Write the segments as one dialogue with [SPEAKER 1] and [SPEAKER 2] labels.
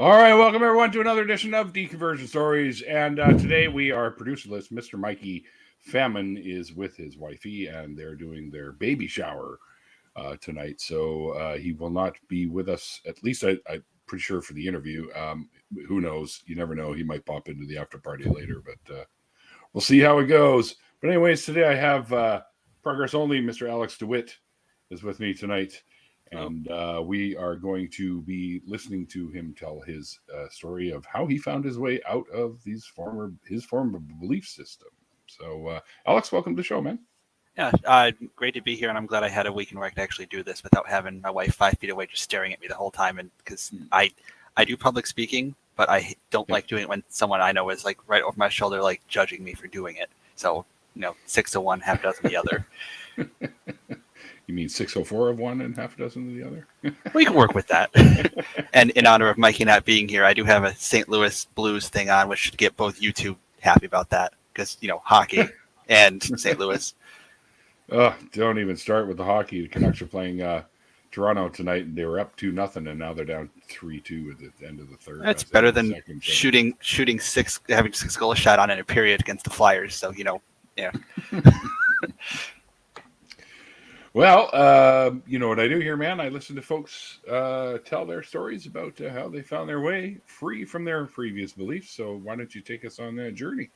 [SPEAKER 1] All right, welcome everyone to another edition of Deconversion Stories. And today we are producerless. Mr. Mikey Famine is with his wifey, and they're doing their baby shower tonight. So he will not be with us. At least I'm pretty sure for the interview. Who knows? You never know. He might pop into the after party later, but we'll see how it goes. But anyways, today I have progress only. Mr. Alex Dewitt is with me tonight. And we are going to be listening to him tell his story of how he found his way out of his form of belief system. So, Alex, welcome to the show, man.
[SPEAKER 2] Yeah, great to be here, and I'm glad I had a weekend where I could actually do this without having my wife 5 feet away just staring at me the whole time. And because I do public speaking, but I don't like doing it when someone I know is like right over my shoulder, like judging me for doing it. So 6 to 1, half dozen the other.
[SPEAKER 1] You mean 604 of one and half a dozen of the other?
[SPEAKER 2] We can work with that. And in honor of Mikey not being here, I do have a St. Louis Blues thing on, which should get both you two happy about that, because hockey and St. Louis.
[SPEAKER 1] Don't even start with the hockey. The Canucks are playing Toronto tonight, and they were up 2-0, and now they're down 3-2 at the end of the third.
[SPEAKER 2] That's better than shooting six, having 6 goals shot on in a period against the Flyers. So yeah.
[SPEAKER 1] Well, you know what I do here, man. I listen to folks tell their stories about how they found their way free from their previous beliefs. So why don't you take us on that journey?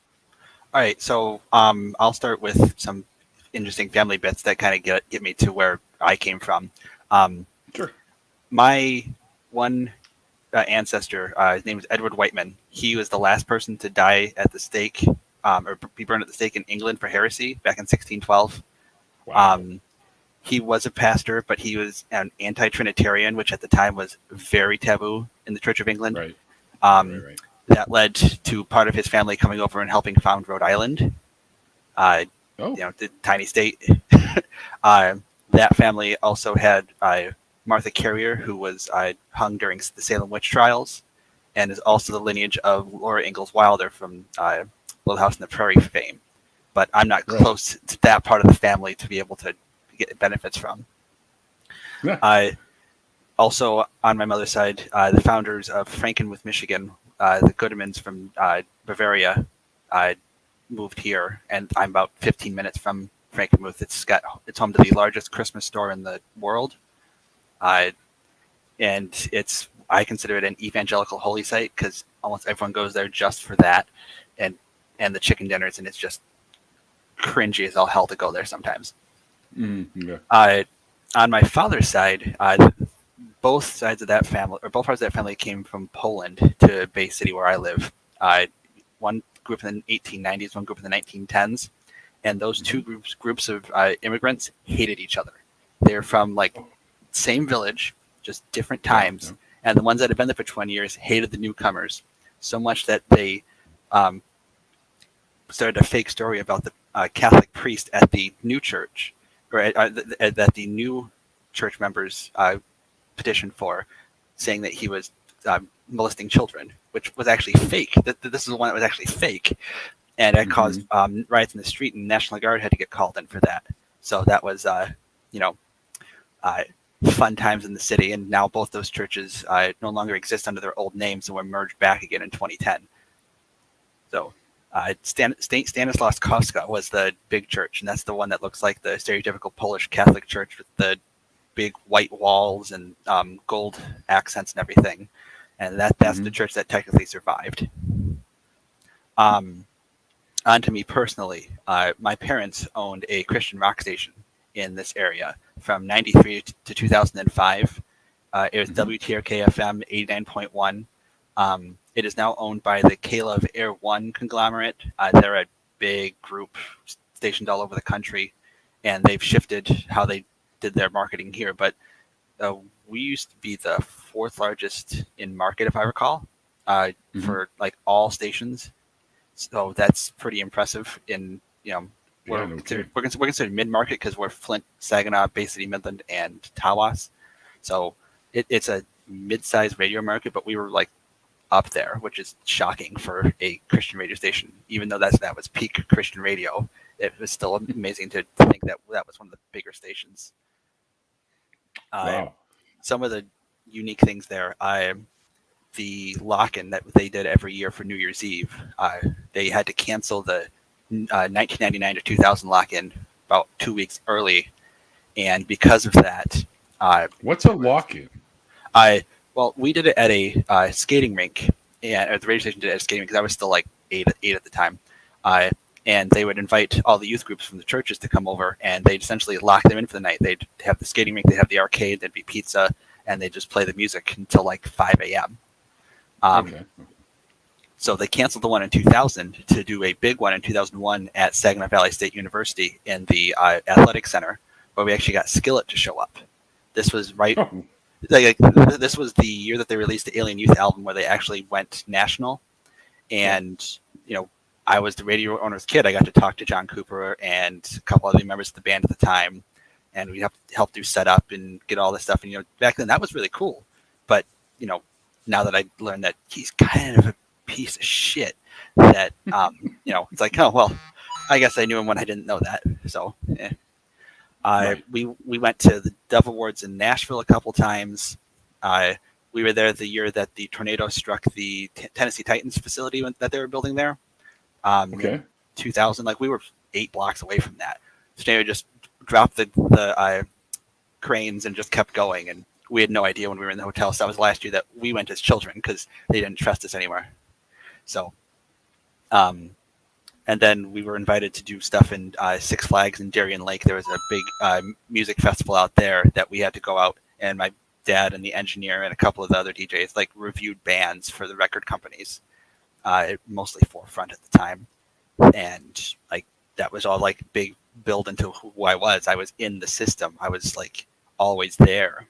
[SPEAKER 2] All right. So I'll start with some interesting family bits that kind of get me to where I came from.
[SPEAKER 1] Sure.
[SPEAKER 2] My one ancestor, his name was Edward Whiteman. He was the last person to die at the stake, or be burned at the stake in England for heresy back in 1612.
[SPEAKER 1] Wow.
[SPEAKER 2] He was a pastor, but he was an anti-Trinitarian, which at the time was very taboo in the Church of England.
[SPEAKER 1] Right. Right.
[SPEAKER 2] That led to part of his family coming over and helping found Rhode Island. The tiny state. That family also had Martha Carrier, who was hung during the Salem witch trials, and is also the lineage of Laura Ingalls Wilder from Little House on the Prairie fame. But I'm not close to that part of the family to be able to get benefits from.
[SPEAKER 1] Yeah.
[SPEAKER 2] Also, on my mother's side, the founders of Frankenmuth, Michigan, the Goodemans from Bavaria, moved here, and I'm about 15 minutes from Frankenmuth. It's home to the largest Christmas store in the world, and I consider it an evangelical holy site because almost everyone goes there just for that, and the chicken dinners, and it's just cringy as all hell to go there sometimes.
[SPEAKER 1] Yeah.
[SPEAKER 2] On my father's side, both sides of that family, or both parts of that family, came from Poland to Bay City, where I live. One group in the 1890s, one group in the 1910s, and those two groups of immigrants hated each other. They're from same village, just different times, and the ones that had been there for 20 years hated the newcomers so much that they started a fake story about the Catholic priest at the new church, or that the new church members petitioned for, saying that he was molesting children, which was actually fake. This is the one that was actually fake, and it caused riots in the street, and National Guard had to get called in for that. So that was, fun times in the city. And now both those churches no longer exist under their old names, and were merged back again in 2010. So Stanislaus Kostka was the big church, and that's the one that looks like the stereotypical Polish Catholic church with the big white walls and gold accents and everything. And that's the church that technically survived. On to me personally, my parents owned a Christian rock station in this area from 93 to 2005. It was WTRK FM 89.1. It is now owned by the Caleb Air One conglomerate. They're a big group stationed all over the country, and they've shifted how they did their marketing here. But we used to be the 4th largest in market, if I recall, for all stations. So that's pretty impressive. We're considered mid-market because we're Flint, Saginaw, Bay City, Midland, and Tawas. So it's a mid-sized radio market, but we were up there, which is shocking for a Christian radio station. Even though that was peak Christian radio, it was still amazing to think that was one of the bigger stations.
[SPEAKER 1] Wow.
[SPEAKER 2] Some of the unique things there. the lock-in that they did every year for New Year's Eve. They had to cancel the 1999 to 2000 lock-in about 2 weeks early, and because of that,
[SPEAKER 1] what's a lock-in?
[SPEAKER 2] Well, we did it at a skating rink, and the radio station did it at a skating rink because I was still like eight at the time. And they would invite all the youth groups from the churches to come over, and they'd essentially lock them in for the night. They'd have the skating rink, they'd have the arcade, there'd be pizza, and they'd just play the music until like 5 a.m.
[SPEAKER 1] Okay.
[SPEAKER 2] So they canceled the one in 2000 to do a big one in 2001 at Saginaw Valley State University in the athletic center, where we actually got Skillet to show up. This was right.
[SPEAKER 1] Oh.
[SPEAKER 2] This was the year that they released the Alien Youth album, where they actually went national. And I was the radio owner's kid. I got to talk to John Cooper and a couple other members of the band at the time, and we helped do setup and get all this stuff. And back then that was really cool. But now that I learned that he's kind of a piece of shit, that it's like, oh well, I guess I knew him when I didn't know that. So right. We went to the Dove Awards in Nashville a couple times. We were there the year that the tornado struck the Tennessee Titans facility that they were building there.
[SPEAKER 1] Okay.
[SPEAKER 2] 2000, like we were 8 blocks away from that. So they just dropped the cranes and just kept going, and we had no idea when we were in the hotel. So that was last year that we went as children because they didn't trust us anymore. So, and then we were invited to do stuff in Six Flags in Darien Lake. There was a big music festival out there that we had to go out, and my dad and the engineer and a couple of the other DJs like reviewed bands for the record companies, mostly Forefront at the time. And like that was all like big build into who I was. I was in the system. I was like always there.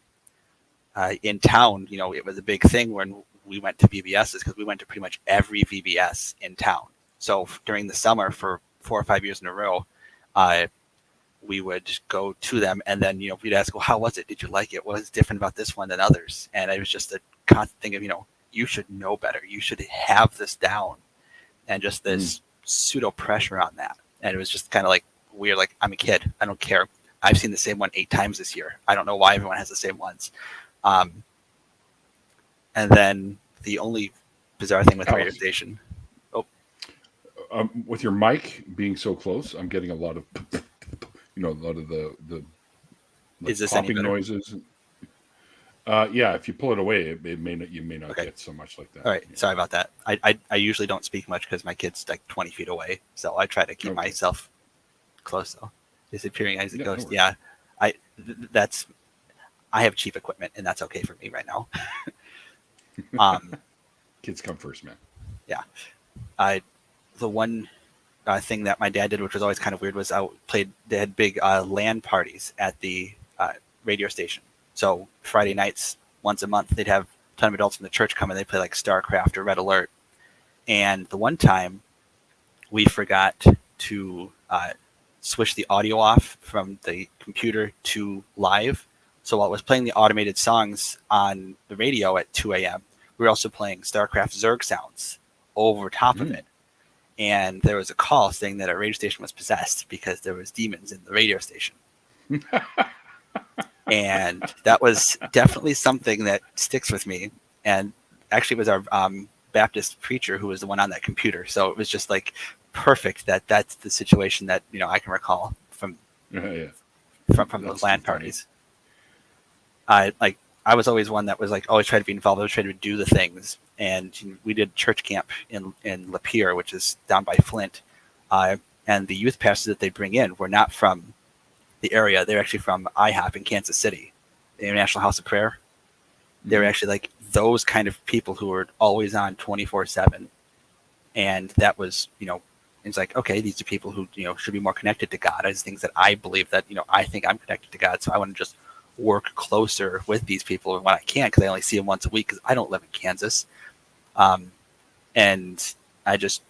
[SPEAKER 2] In town, it was a big thing when we went to VBSs, because we went to pretty much every VBS in town. So during the summer for 4 or 5 years in a row, we would go to them, and then we'd ask, well, how was it? Did you like it? What was different about this one than others? And it was just a constant thing of you should know better. You should have this down, and just this pseudo pressure on that. And it was just kind of like weird. Like, I'm a kid. I don't care. I've seen the same one 8 times this year. I don't know why everyone has the same ones. And then the only bizarre thing with the radio station.
[SPEAKER 1] With your mic being so close, I'm getting a lot of, a lot of the like,
[SPEAKER 2] is this
[SPEAKER 1] popping
[SPEAKER 2] any
[SPEAKER 1] noises. Yeah, if you pull it away, you may not
[SPEAKER 2] okay.
[SPEAKER 1] Get so much like that.
[SPEAKER 2] All right, sorry about that. I usually don't speak much because my kid's like 20 feet away, so I try to keep myself close. Though disappearing as it goes. Yeah, I have cheap equipment, and that's okay for me right now.
[SPEAKER 1] Kids come first, man.
[SPEAKER 2] Yeah, the one thing that my dad did, which was always kind of weird, was they had big LAN parties at the radio station. So Friday nights, once a month, they'd have a ton of adults from the church come and they'd play like StarCraft or Red Alert. And the one time we forgot to switch the audio off from the computer to live. So while it was playing the automated songs on the radio at 2 a.m., we were also playing StarCraft Zerg sounds over top of it. And there was a call saying that our radio station was possessed because there was demons in the radio station. And that was definitely something that sticks with me. And actually it was our Baptist preacher who was the one on that computer. So it was just like perfect that that's the situation that, I can recall from those LAN parties. I was always one that was like always try to be involved, always try to do the things. And we did church camp in Lapeer, which is down by Flint. And the youth pastors that they bring in were not from the area. They're actually from IHOP in Kansas City, the International House of Prayer. They're actually like those kind of people who were always on 24/7. And that was, it's like, okay, these are people who, should be more connected to God as things that I believe that, I think I'm connected to God. So I want to just work closer with these people when I can, because I only see them once a week because I don't live in Kansas. And I just,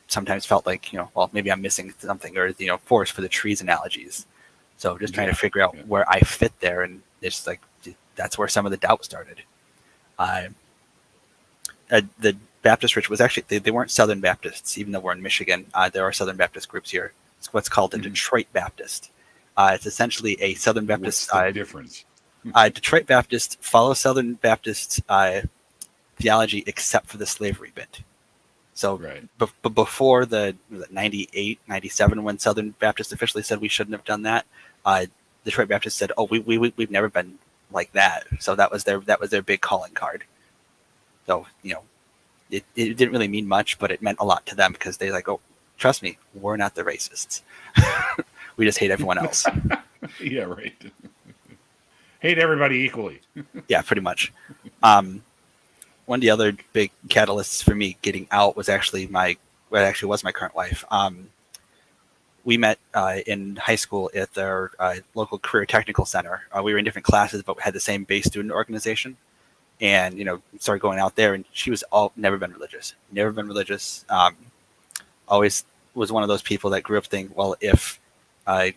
[SPEAKER 2] sometimes felt like, well, maybe I'm missing something, or, forest for the trees analogies. So just trying to figure out where I fit there. And it's like, that's where some of the doubt started. The Baptist Church was actually, they weren't Southern Baptists, even though we're in Michigan. There are Southern Baptist groups here. It's what's called a Detroit Baptist. It's essentially a Southern Baptist.
[SPEAKER 1] What's the difference?
[SPEAKER 2] Detroit Baptist follows Southern Baptist theology except for the slavery bit. So
[SPEAKER 1] Right.
[SPEAKER 2] but before the 98, 97, when Southern Baptists officially said we shouldn't have done that, Detroit Baptists said, oh, we've never been like that. So that was their big calling card. So, it didn't really mean much, but it meant a lot to them because they're like, oh, trust me, we're not the racists. We just hate everyone else.
[SPEAKER 1] Yeah, right. Hate everybody equally.
[SPEAKER 2] Yeah, pretty much. One of the other big catalysts for me getting out was actually my current wife. We met in high school at their local career technical center. We were in different classes, but we had the same base student organization. And, started going out there, and she was never been religious. Always was one of those people that grew up thinking, well, if God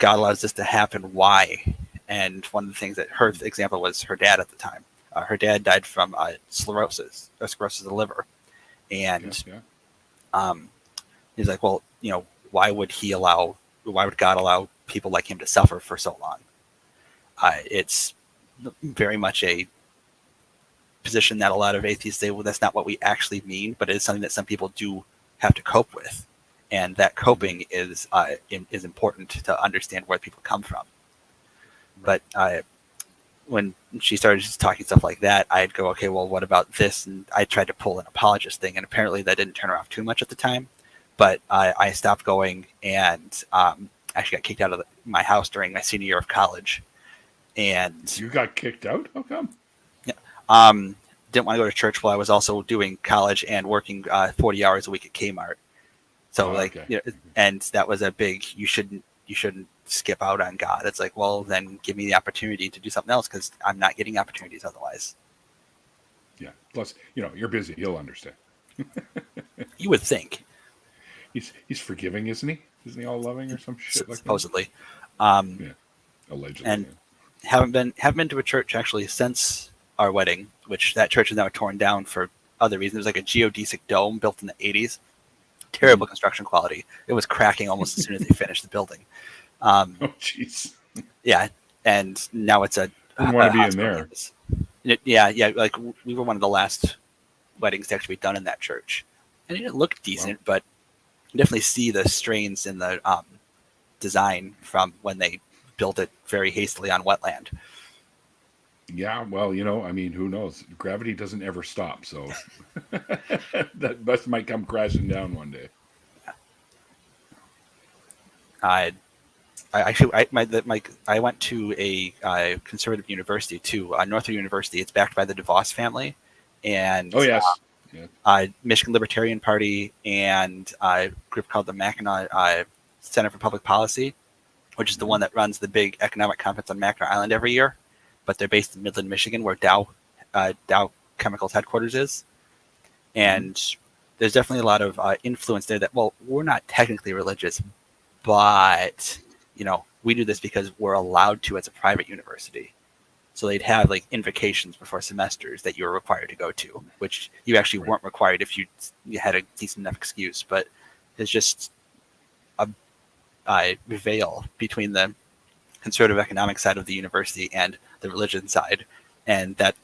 [SPEAKER 2] allows this to happen, why? And one of the things that her example was her dad at the time. Her dad died from cirrhosis of the liver. And he's like, well, why would God allow people like him to suffer for so long? It's very much a position that a lot of atheists say, well, that's not what we actually mean, but it is something that some people do have to cope with. And that coping is important to understand where people come from. But when she started just talking stuff like that, I'd go, okay, well, what about this? And I tried to pull an apologist thing, and apparently that didn't turn around too much at the time. But I stopped going and actually got kicked out of my house during my senior year of college. And
[SPEAKER 1] you got kicked out? How come?
[SPEAKER 2] Didn't want to go to church while I was also doing college and working 40 hours a week at Kmart. So and that was a big, you shouldn't skip out on God. It's like, well, then give me the opportunity to do something else because I'm not getting opportunities otherwise.
[SPEAKER 1] Yeah. Plus, you're busy. He'll understand.
[SPEAKER 2] You would think.
[SPEAKER 1] He's forgiving, isn't he? Isn't he all loving or some shit like
[SPEAKER 2] supposedly.
[SPEAKER 1] that? Yeah. Allegedly.
[SPEAKER 2] And haven't been to a church actually since our wedding, which that church is now torn down for other reasons. It was like a geodesic dome built in the 80s. Terrible construction quality. It was cracking almost as soon as they finished the building.
[SPEAKER 1] Oh, jeez.
[SPEAKER 2] Yeah, and now it's a.
[SPEAKER 1] Wouldn't want to be in there.
[SPEAKER 2] Yeah. Like we were one of the last weddings to actually be done in that church, and it didn't look decent, but you definitely see the strains in the design from when they built it very hastily on wetland.
[SPEAKER 1] Yeah, well, who knows? Gravity doesn't ever stop, so that bus might come crashing down one day.
[SPEAKER 2] I went to a conservative university too, Northern University. It's backed by the DeVos family, and Michigan Libertarian Party, and a group called the Mackinac Center for Public Policy, which is the one that runs the big economic conference on Mackinac Island every year. But they're based in Midland, Michigan, where Dow Chemicals headquarters is. And there's definitely a lot of influence there that, well, we're not technically religious, but, we do this because we're allowed to as a private university. So they'd have like invocations before semesters that you were required to go to, which you actually weren't required if you had a decent enough excuse. But it's just a veil between the conservative economic side of the university and the religion side, and that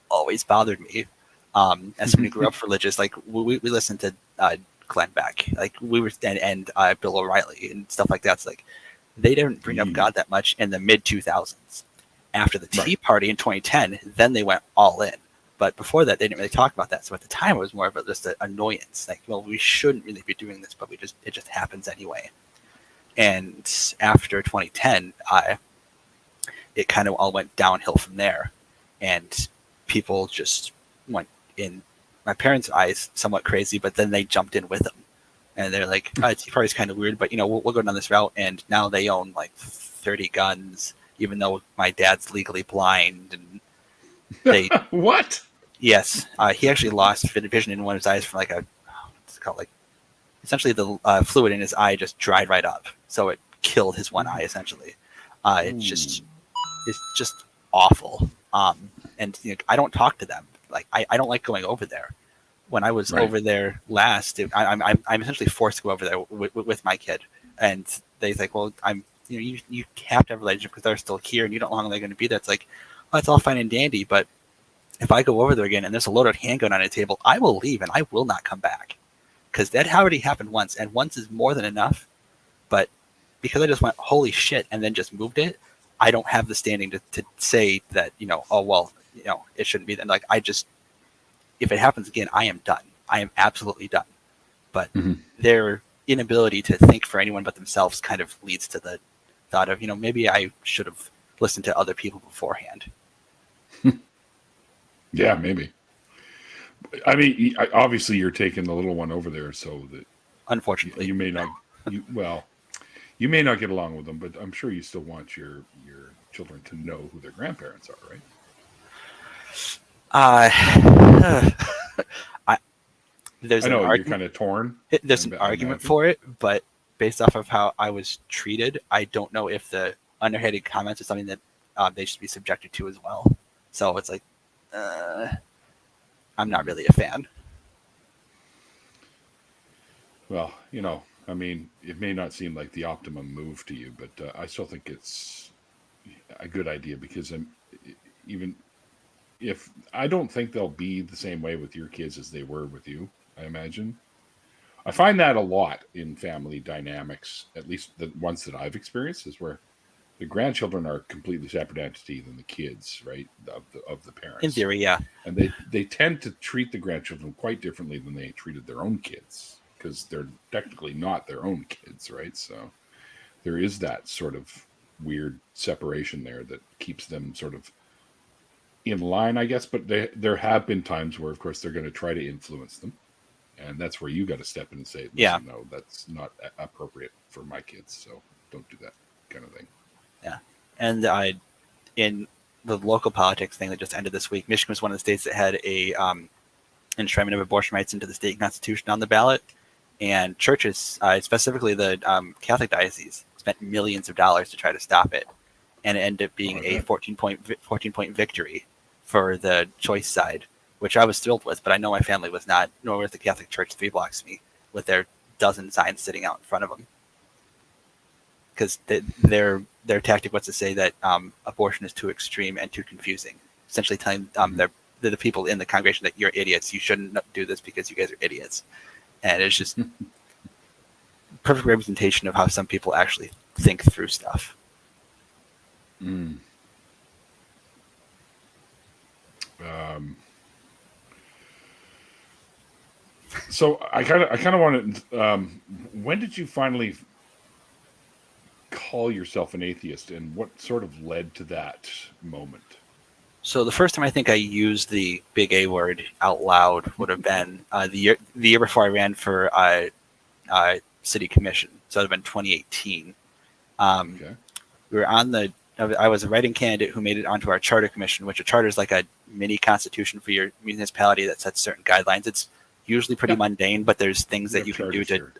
[SPEAKER 2] always bothered me. As someone who grew up religious, like we listened to Glenn Beck, like we were, and Bill O'Reilly and stuff like that. It's like they didn't bring up God that much in the mid 2000s. After the Tea Party in 2010, then they went all in. But before that, they didn't really talk about that. So at the time, it was more of just an annoyance. Like, well, we shouldn't really be doing this, but it just happens anyway. And after 2010, it kind of all went downhill from there. And people just went, in my parents' eyes, somewhat crazy, but then they jumped in with them. And they're like, Tea Party's kind of weird, but, we'll go down this route. And now they own like 30 guns, even though my dad's legally blind. And they
[SPEAKER 1] What?
[SPEAKER 2] Yes. He actually lost vision in one of his eyes from what's it called? Like, essentially the fluid in his eye just dried right up. So it killed his one eye, essentially. It's just awful. And I don't talk to them. Like, I don't like going over there. When I was over there last, I'm essentially forced to go over there with my kid. And they think, well, you have to have a relationship because they're still here and you don't know how long they're going to be there. It's like, well, it's all fine and dandy, but if I go over there again and there's a loaded handgun on a table, I will leave and I will not come back, because that already happened once, and once is more than enough. But because I just went, holy shit, and then just moved it, I don't have the standing to say that, oh, well, it shouldn't be that. Like, if it happens again, I am done. I am absolutely done. But their inability to think for anyone but themselves kind of leads to the thought of, maybe I should have listened to other people beforehand.
[SPEAKER 1] Yeah, maybe. I mean, obviously you're taking the little one over there, so that
[SPEAKER 2] unfortunately
[SPEAKER 1] you may not. You may not get along with them, but I'm sure you still want your children to know who their grandparents are, right?
[SPEAKER 2] There's
[SPEAKER 1] I know
[SPEAKER 2] you're
[SPEAKER 1] kind of torn.
[SPEAKER 2] There's an argument for it, but based off of how I was treated, I don't know if the underhanded comments are something that they should be subjected to as well. So it's like, I'm not really a fan.
[SPEAKER 1] Well, I mean, it may not seem like the optimum move to you, but I still think it's a good idea, because even if I don't think they'll be the same way with your kids as they were with you, I imagine. I find that a lot in family dynamics, at least the ones that I've experienced, is where the grandchildren are a completely separate entity than the kids, right, of the parents.
[SPEAKER 2] In theory, yeah.
[SPEAKER 1] And they tend to treat the grandchildren quite differently than they treated their own kids, because they're technically not their own kids, right? So there is that sort of weird separation there that keeps them sort of in line, I guess. But there have been times where, of course, they're going to try to influence them. And that's where you got to step in and say, listen, no, that's not appropriate for my kids, so don't do that kind of thing.
[SPEAKER 2] Yeah. And in the local politics thing that just ended this week, Michigan was one of the states that had a enshrinement of abortion rights into the state constitution on the ballot. And churches, specifically the Catholic diocese, spent millions of dollars to try to stop it. And it ended up being a 14-point victory for the choice side, which I was thrilled with, but I know my family was not, nor was the Catholic Church 3 blocks from me, with their dozen signs sitting out in front of them. Because their tactic was to say that abortion is too extreme and too confusing, essentially telling the people in the congregation that you're idiots, you shouldn't do this because you guys are idiots. And it's just perfect representation of how some people actually think through stuff.
[SPEAKER 1] So I kind of wanted. When did you finally call yourself an atheist, and what sort of led to that moment?
[SPEAKER 2] So the first time I think I used the big A word out loud would have been the year before I ran for city commission. So it would have been 2018. We were on I was a writing candidate who made it onto our charter commission, which a charter is like a mini constitution for your municipality that sets certain guidelines. It's usually pretty mundane, but there's things that you can do to,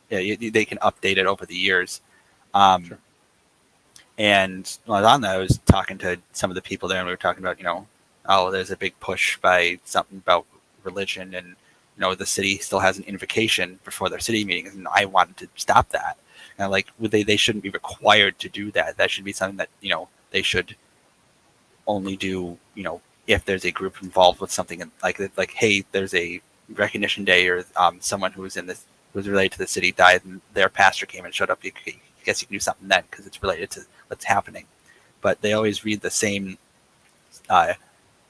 [SPEAKER 2] they can update it over the years. And when I was on that, I was talking to some of the people there, and we were talking about, there's a big push by something about religion, and, the city still has an invocation before their city meetings, and I wanted to stop that. And they shouldn't be required to do that. That should be something that, they should only do, if there's a group involved with something like, hey, there's a recognition day, or someone who was related to the city died, and their pastor came and showed up. I guess you can do something then because it's related to what's happening. But they always read the same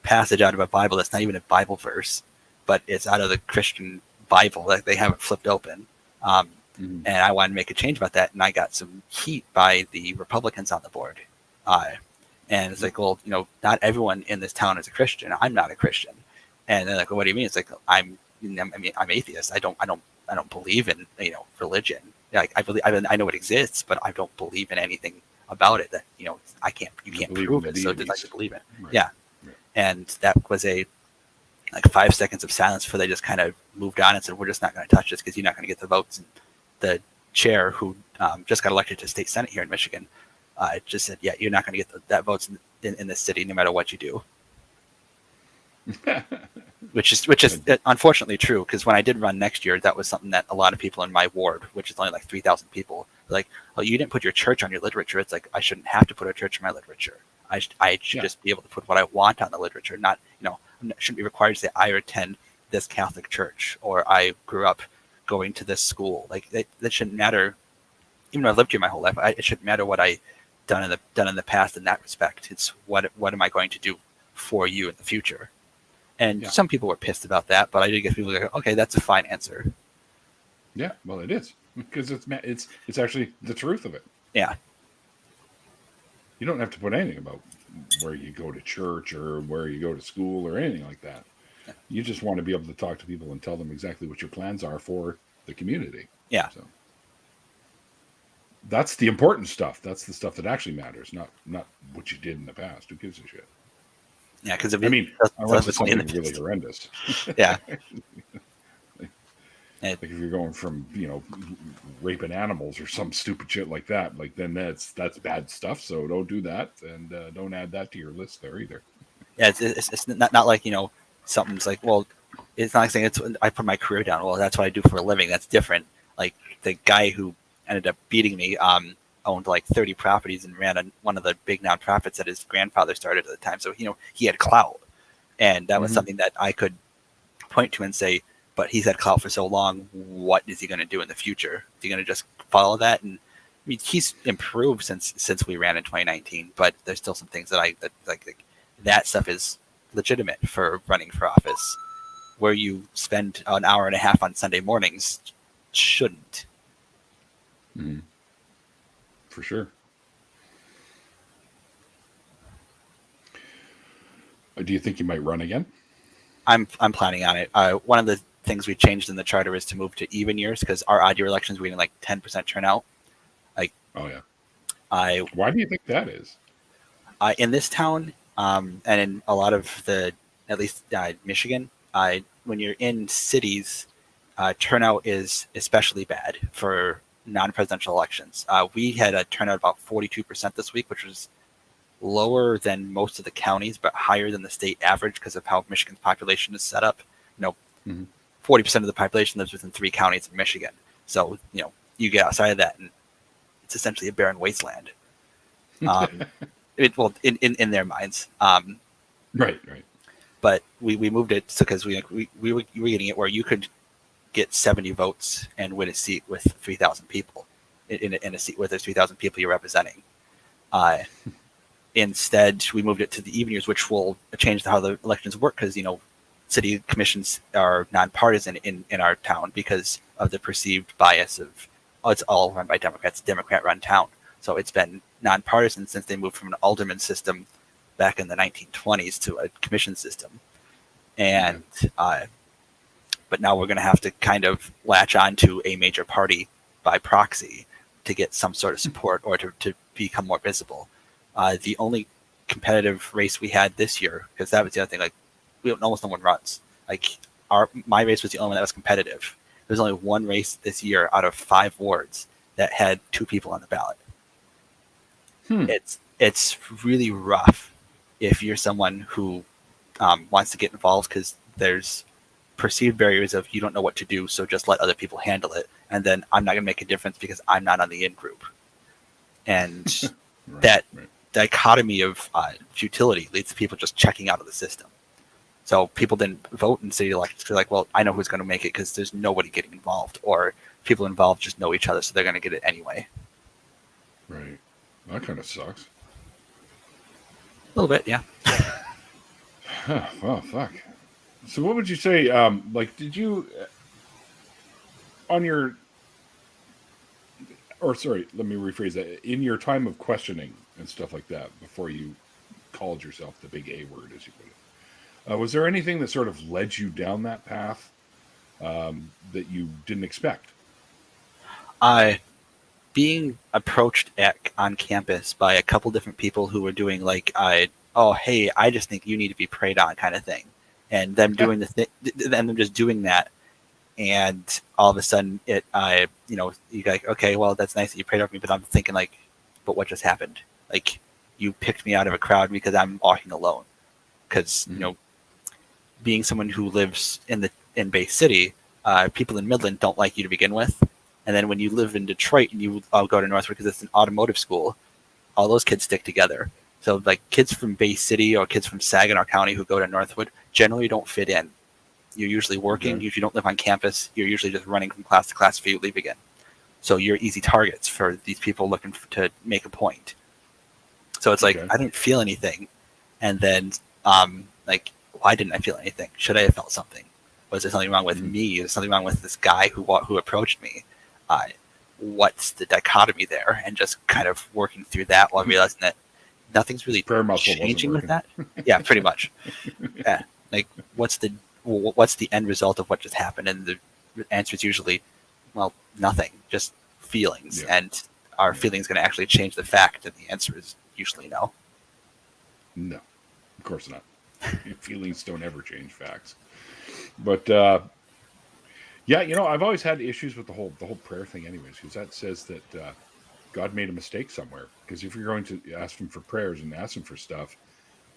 [SPEAKER 2] passage out of a Bible that's not even a Bible verse, but it's out of the Christian Bible that they haven't flipped open. And I wanted to make a change about that, and I got some heat by the Republicans on the board. And it's like, well, not everyone in this town is a Christian. I'm not a Christian. And they're like, well, what do you mean? It's like, I'm atheist. I don't believe in religion. I know it exists, but I don't believe in anything about it that you can't prove it. So I should believe it. Right. Yeah. And that was a 5 seconds of silence before they just kind of moved on and said, we're just not going to touch this because you're not going to get the votes. And the chair, who just got elected to state senate here in Michigan, just said, yeah, you're not going to get that votes in this city no matter what you do. which is unfortunately true, because when I did run next year, that was something that a lot of people in my ward, which is only like 3,000 people, were like, oh, you didn't put your church on your literature. It's like, I shouldn't have to put a church on my literature. I should just be able to put what I want on the literature, not, shouldn't be required to say I attend this Catholic church or I grew up going to this school. Like that shouldn't matter. Even though I've lived here my whole life, it shouldn't matter what I done in the past in that respect. It's what am I going to do for you in the future? And some people were pissed about that, but I did get people like, okay, that's a fine answer.
[SPEAKER 1] Yeah, well, it is, because it's actually the truth of it.
[SPEAKER 2] Yeah.
[SPEAKER 1] You don't have to put anything about where you go to church or where you go to school or anything like that. Yeah. You just want to be able to talk to people and tell them exactly what your plans are for the community.
[SPEAKER 2] Yeah.
[SPEAKER 1] So that's the important stuff. That's the stuff that actually matters, not what you did in the past. Who gives a shit?
[SPEAKER 2] Yeah, because
[SPEAKER 1] unless it's something really horrendous.
[SPEAKER 2] Yeah.
[SPEAKER 1] Like if you're going from, raping animals or some stupid shit like that, like then that's bad stuff. So don't do that, and don't add that to your list there either.
[SPEAKER 2] Yeah, it's not like something's like, well, it's not like saying I put my career down. Well, that's what I do for a living. That's different. Like the guy who ended up beating me owned like 30 properties and ran one of the big nonprofits that his grandfather started at the time. So he had clout, and that was something that I could point to and say, but he's had clout for so long. What is he going to do in the future? Is he going to just follow that? And I mean, he's improved since we ran in 2019, but there's still some things that that stuff is legitimate for running for office. Where you spend an hour and a half on Sunday mornings shouldn't.
[SPEAKER 1] Mm-hmm. For sure. Do you think you might run again?
[SPEAKER 2] I'm planning on it. One of the things we changed in the charter is to move to even years, because our odd year elections, we're getting like 10% turnout. Like,
[SPEAKER 1] oh yeah. Why do you think that is?
[SPEAKER 2] In this town, and in a lot of at least Michigan, when you're in cities, turnout is especially bad for non-presidential elections. We had a turnout about 42% this week, which was lower than most of the counties, but higher than the state average because of how Michigan's population is set up. 40% of the population lives within 3 counties in Michigan. So, you get outside of that and it's essentially a barren wasteland. In their minds.
[SPEAKER 1] Right.
[SPEAKER 2] But we moved it because we were getting it where you could get 70 votes and win a seat with 3,000 people in a seat where there's 3,000 people you're representing. Instead, we moved it to the even years, which will change how the elections work because, city commissions are nonpartisan in our town because of the perceived bias of, it's all run by Democrats, Democrat-run town. So it's been nonpartisan since they moved from an alderman system back in the 1920s to a commission system. And but now we're going to have to kind of latch on to a major party by proxy to get some sort of support or to become more visible. The only competitive race we had this year, because that was the other thing, like almost no one runs. Like my race was the only one that was competitive. There's only one race this year out of 5 wards that had 2 people on the ballot. It's really rough if you're someone who wants to get involved because there's perceived barriers of you don't know what to do, so just let other people handle it. And then I'm not going to make a difference because I'm not on the in group. And that dichotomy of futility leads to people just checking out of the system. So people didn't vote in city elections. They're like, well, I know who's going to make it because there's nobody getting involved, or people involved just know each other, so they're going to get it anyway.
[SPEAKER 1] Right. That kind of sucks.
[SPEAKER 2] A little bit, yeah.
[SPEAKER 1] Well, fuck. So what would you say, did you, let me rephrase that. In your time of questioning and stuff like that, before you called yourself the big A word, as you put it, was there anything that sort of led you down that path that you didn't expect?
[SPEAKER 2] Being approached on campus by a couple different people who were doing oh, hey, I just think you need to be prayed on kind of thing. And them doing them just doing that. And all of a sudden you like, okay, well, that's nice that you prayed over me, but I'm thinking but what just happened? Like, you picked me out of a crowd because I'm walking alone. Because, being someone who lives in Bay City, people in Midland don't like you to begin with. And then when you live in Detroit and you go to Northwood because it's an automotive school, all those kids stick together. So like kids from Bay City or kids from Saginaw County who go to Northwood generally don't fit in. You're usually working.
[SPEAKER 1] Okay.
[SPEAKER 2] If you don't live on campus, you're usually just running from class to class before you leave again. So you're easy targets for these people looking to make a point. So it's like,
[SPEAKER 1] Okay.
[SPEAKER 2] I didn't feel anything. And then like, why didn't I feel anything? Should I have felt something? Was there something wrong with me? Is there something wrong with this guy who approached me? What's the dichotomy there? And just kind of working through that while realizing that nothing's really
[SPEAKER 1] Prayer muscle
[SPEAKER 2] changing with
[SPEAKER 1] wasn't
[SPEAKER 2] that. Yeah, pretty much. Yeah. Like, what's the end result of what just happened? And the answer is usually, well, nothing, just feelings.
[SPEAKER 1] Yeah.
[SPEAKER 2] And are feelings going to actually change the fact? And the answer is usually no.
[SPEAKER 1] No, of course not. Feelings don't ever change facts. But yeah, I've always had issues with the whole prayer thing, anyways, because that says that God made a mistake somewhere. Because if you're going to ask him for prayers and ask him for stuff,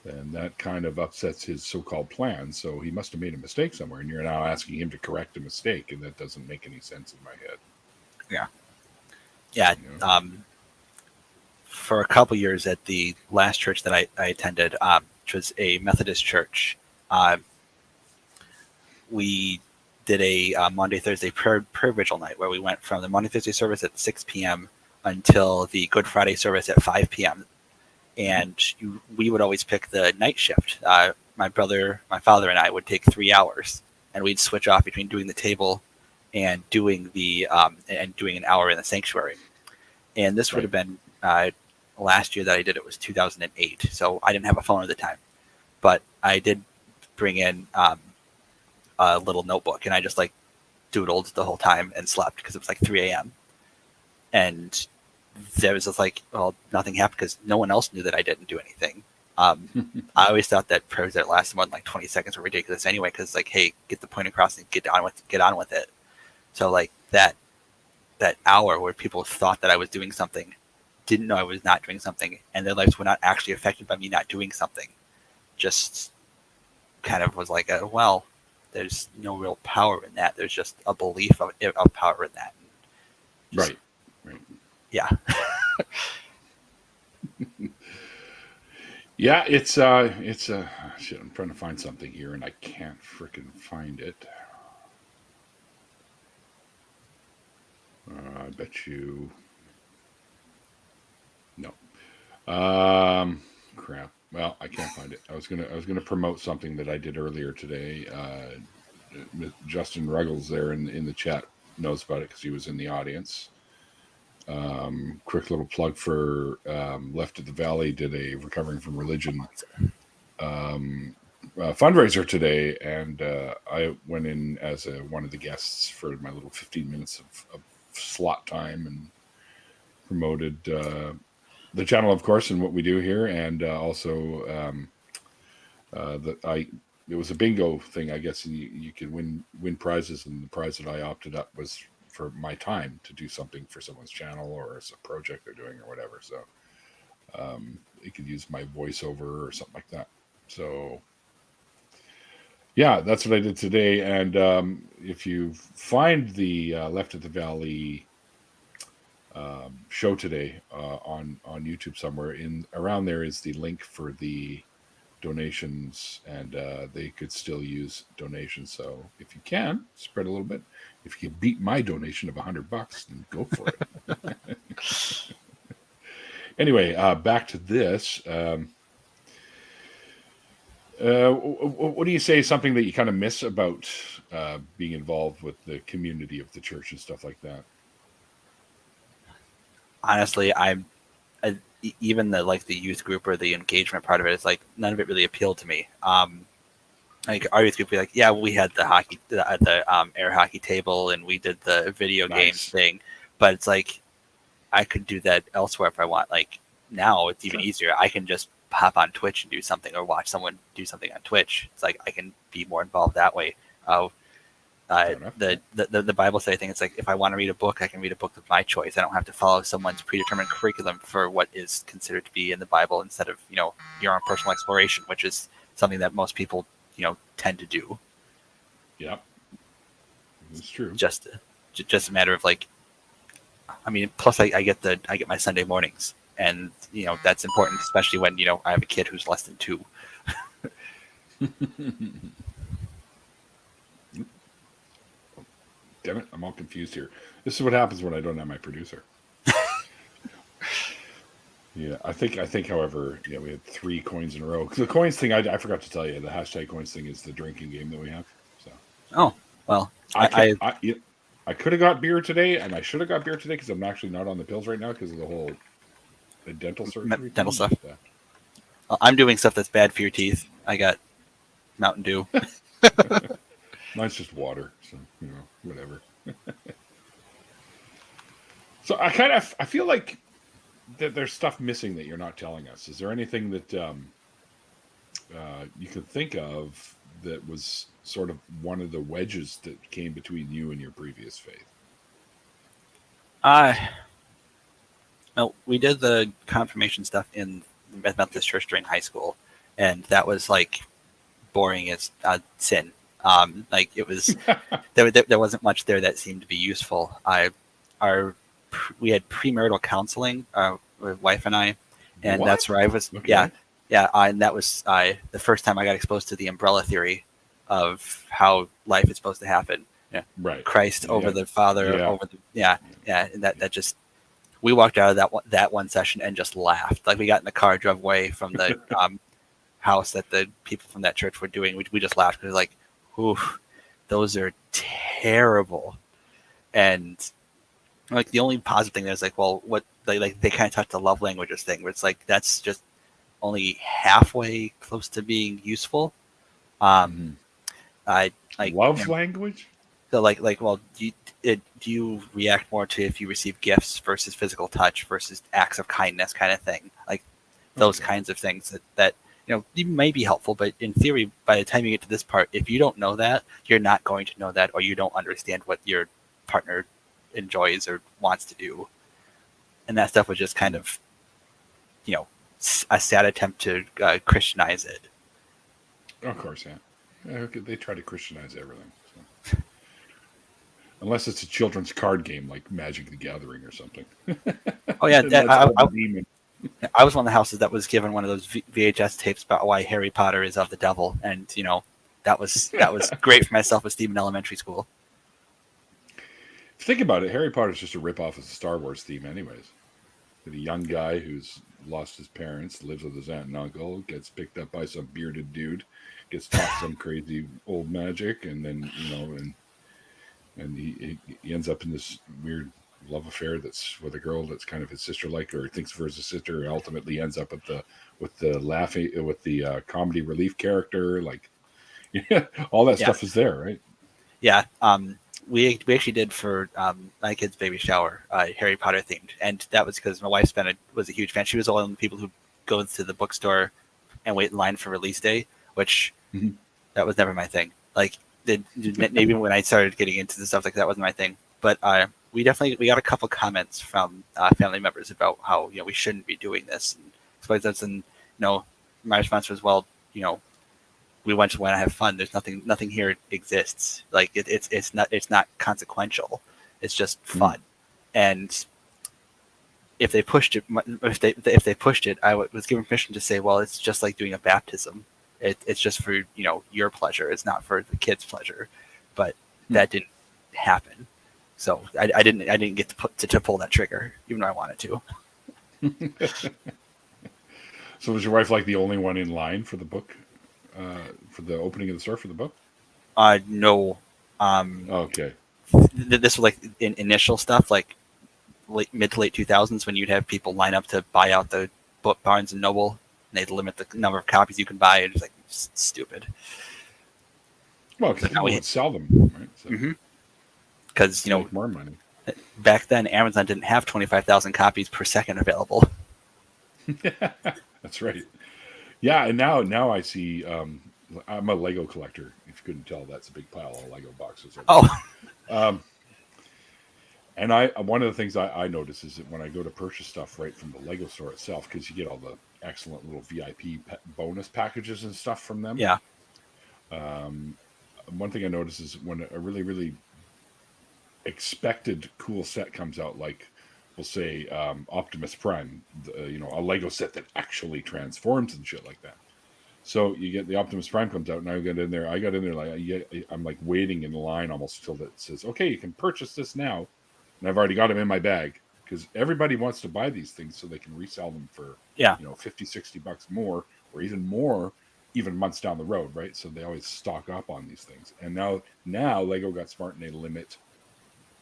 [SPEAKER 1] then that kind of upsets his so-called plan. So he must have made a mistake somewhere, and you're now asking him to correct a mistake, and that doesn't make any sense in my head.
[SPEAKER 2] Yeah. Yeah. For a couple years at the last church that I attended, which was a Methodist church, we did a Monday, Thursday prayer vigil night where we went from the Monday, Thursday service at 6 p.m. until the Good Friday service at 5 p.m. And we would always pick the night shift. My father, and I would take 3 hours, and we'd switch off between doing the table and doing doing an hour in the sanctuary. And this would have been last year that I did it was 2008. So I didn't have a phone at the time, but I did bring in a little notebook, and I just like doodled the whole time and slept because it was like 3 a.m. And there was just like, well, nothing happened because no one else knew that I didn't do anything. I always thought that prayers that lasted more than like 20 seconds were ridiculous anyway, because like, hey, get the point across and get on with it. So like that hour where people thought that I was doing something, didn't know I was not doing something, and their lives were not actually affected by me not doing something, just kind of was like, well, there's no real power in that. There's just a belief of power in that.
[SPEAKER 1] Right.
[SPEAKER 2] Yeah.
[SPEAKER 1] Yeah, it's shit. I'm trying to find something here, and I can't frickin' find it. I bet you. No. Crap. Well, I can't find it. I was gonna promote something that I did earlier today. Justin Ruggles there in the chat knows about it because he was in the audience. Quick little plug for Left of the Valley did a Recovering from Religion fundraiser today, and I went in as one of the guests for my little 15 minutes of slot time and promoted the channel, of course, and what we do here, and also it was a bingo thing, I guess, and you could win prizes, and the prize that I opted up was for my time to do something for someone's channel or as a project they're doing or whatever. So you could use my voiceover or something like that. So yeah, that's what I did today. And if you find the Left of the Valley show today on YouTube somewhere, around there is the link for the donations, and they could still use donations. So if you can spread a little bit, if you can beat my donation of $100, then go for it. Anyway, back to this. What do you say is something that you kind of miss about being involved with the community of the church and stuff like that?
[SPEAKER 2] Honestly, even the youth group or the engagement part of it is like none of it really appealed to me. Like our youth group would be like, yeah, we had the air hockey table and we did the video games thing, but it's like I could do that elsewhere if I want. Like now it's even easier. I can just pop on Twitch and do something, or watch someone do something on Twitch. It's like I can be more involved that way. The Bible study thing, it's like if I want to read a book, I can read a book of my choice. I don't have to follow someone's predetermined curriculum for what is considered to be in the Bible, instead of your own personal exploration, which is something that most people tend to do.
[SPEAKER 1] Yep, it's true.
[SPEAKER 2] Just a matter of like, I mean, plus I get my Sunday mornings, And that's important, especially when I have a kid who's less than 2.
[SPEAKER 1] Damn it, I'm all confused here. This is what happens when I don't have my producer. Yeah, I think. However, we had 3 coins in a row. The coins thing, I forgot to tell you. The hashtag coins thing is the drinking game that we have. So.
[SPEAKER 2] Oh well,
[SPEAKER 1] I could have got beer today, and I should have got beer today because I'm actually not on the pills right now because of the whole dental surgery.
[SPEAKER 2] Dental stuff. I'm doing stuff that's bad for your teeth. I got Mountain Dew.
[SPEAKER 1] Mine's just water, so whatever. So I feel like that there's stuff missing that you're not telling us. Is there anything that you can think of that was sort of one of the wedges that came between you and your previous faith?
[SPEAKER 2] No, we did the confirmation stuff in the Methodist Church during high school, and that was like boring as sin. Like it was, there wasn't much there that seemed to be useful. We had premarital counseling, my wife and I, and
[SPEAKER 1] What?
[SPEAKER 2] That's where I was.
[SPEAKER 1] Okay.
[SPEAKER 2] And that was the first time I got exposed to the umbrella theory of how life is supposed to happen. Yeah,
[SPEAKER 1] right.
[SPEAKER 2] Christ over the Father, over the and that just, we walked out of that one session and just laughed. Like we got in the car, drove away from the house that the people from that church were doing. We just laughed because like, ooh, those are terrible. And like the only positive thing is like, well, what they kind of touched the love languages thing, where it's like that's just only halfway close to being useful. I like
[SPEAKER 1] love language.
[SPEAKER 2] So well, do you react more to if you receive gifts versus physical touch versus acts of kindness kind of thing, like those kinds of things that may be helpful, but in theory, by the time you get to this part, if you don't know that, you're not going to know that, or you don't understand what your partner enjoys or wants to do, and that stuff was just kind of a sad attempt to Christianize it.
[SPEAKER 1] Of course, yeah. They try to Christianize everything. So. Unless it's a children's card game like Magic the Gathering or something.
[SPEAKER 2] Oh yeah, I was one of the houses that was given one of those VHS tapes about why Harry Potter is of the devil, and that was great for my self-esteem in elementary school.
[SPEAKER 1] Think about it, Harry Potter is just a ripoff of the Star Wars theme, anyways. A young guy who's lost his parents, lives with his aunt and uncle, gets picked up by some bearded dude, gets taught some crazy old magic, and then and he ends up in this weird love affair that's with a girl that's kind of his sister like, or thinks of her as a sister, and ultimately ends up with the comedy relief character, like all that stuff is there, right?
[SPEAKER 2] Yeah. We actually did for my kid's baby shower, Harry Potter themed, and that was because my wife was a huge fan. She was one of the people who goes to the bookstore and wait in line for release day, which that was never my thing. Like maybe when I started getting into the stuff like that wasn't my thing, but we got a couple comments from family members about how we shouldn't be doing this, and my response was, well, we want to have fun. There's nothing here exists. Like it's not consequential. It's just fun. And if they pushed it, I was given permission to say, well, it's just like doing a baptism. It's just for your pleasure. It's not for the kid's pleasure. But that didn't happen. So I didn't get to pull that trigger, even though I wanted to.
[SPEAKER 1] So was your wife like the only one in line for the book? For the opening of the store for the book?
[SPEAKER 2] No.
[SPEAKER 1] Okay.
[SPEAKER 2] This was like initial stuff, like mid to late 2000s, when you'd have people line up to buy out the book Barnes and Noble, and they'd limit the number of copies you can buy. It's like stupid.
[SPEAKER 1] Well, because people would sell them, right? So
[SPEAKER 2] because
[SPEAKER 1] make more money.
[SPEAKER 2] Back then, Amazon didn't have 25,000 copies per second available.
[SPEAKER 1] That's right. Yeah, and now I see. I'm a Lego collector. If you couldn't tell, that's a big pile of Lego boxes. And one of the things I notice is that when I go to purchase stuff right from the Lego store itself, because you get all the excellent little VIP bonus packages and stuff from them.
[SPEAKER 2] Yeah.
[SPEAKER 1] One thing I notice is when a really, really expected cool set comes out, like we'll say Optimus Prime, a Lego set that actually transforms and shit like that. So you get the Optimus Prime comes out, and I got in there like I'm like waiting in the line almost till that says, okay, you can purchase this now, and I've already got them in my bag because everybody wants to buy these things so they can resell them for 50, $60 more or even more, even months down the road, right? So they always stock up on these things. And now Lego got smart and they limit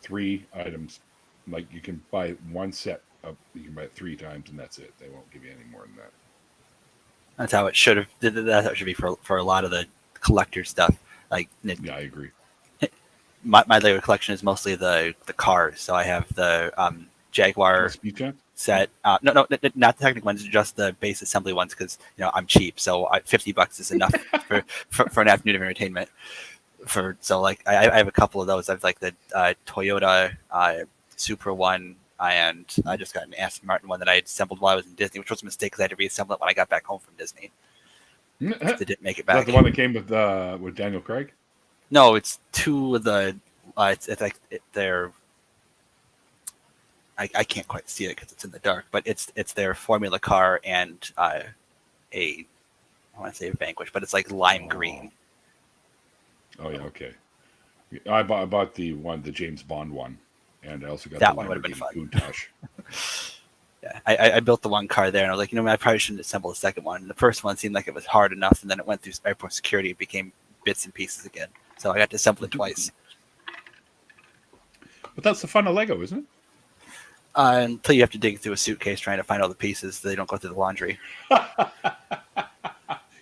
[SPEAKER 1] 3 items. Like you can buy one set of, you can buy it 3 times and that's it. They won't give you any more than that.
[SPEAKER 2] That's how it should have. That's how it should be for a lot of the collector stuff. Like,
[SPEAKER 1] yeah, I agree.
[SPEAKER 2] My Lego collection is mostly the cars. So I have the Jaguar set. No, not the technical ones, just the base assembly ones because I'm cheap. So $50 is enough for an afternoon of entertainment. I have a couple of those. I have like the Toyota Supra one. And I just got an Aston Martin one that I had assembled while I was in Disney, which was a mistake because I had to reassemble it when I got back home from Disney. They didn't make it back.
[SPEAKER 1] Is that the one that came with Daniel Craig?
[SPEAKER 2] No, it's 2 of the. It's like they're. I can't quite see it because it's in the dark, but it's their Formula car and I want to say Vanquish, but it's like lime green.
[SPEAKER 1] Oh yeah, okay. I bought the James Bond one. And I also got
[SPEAKER 2] that one would have been fun. Yeah, I built the one car there, and I was like, I probably shouldn't assemble the second one. The first one seemed like it was hard enough, and then it went through airport security. It became bits and pieces again. So I got to assemble it twice.
[SPEAKER 1] But that's the fun of Lego, isn't it?
[SPEAKER 2] Until you have to dig through a suitcase trying to find all the pieces so they don't go through the laundry.